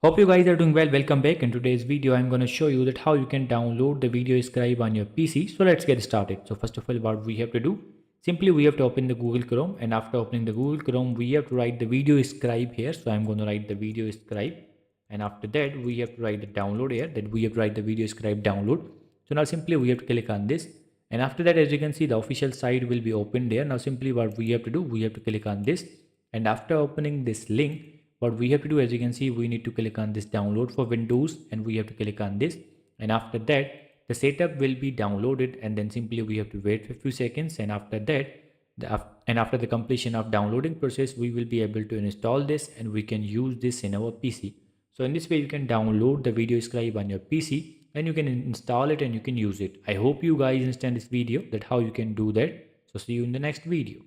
Hope you guys are doing well. Welcome back. In today's video, I'm going to show you that how you can download the VideoScribe on your PC. So let's get started. So first of all, what we have to do, simply we have to open the Google Chrome, and after opening the Google Chrome, we have to write the VideoScribe here. So I'm going to write the VideoScribe, and after that, we have to write the download here. That we have to write the VideoScribe download. So now simply we have to click on this, and after that, as you can see, the official site will be opened there. Now simply what we have to do, we have to click on this, and after opening this link, what we have to do, as you can see, we need to click on this download for Windows, and we have to click on this, and after that the setup will be downloaded, and then simply we have to wait for a few seconds, and after that after the completion of downloading process, we will be able to install this and we can use this in our PC. So in this way you can download the VideoScribe on your PC and you can install it and you can use it. I hope you guys understand this video, that how you can do that. So see you in the next video.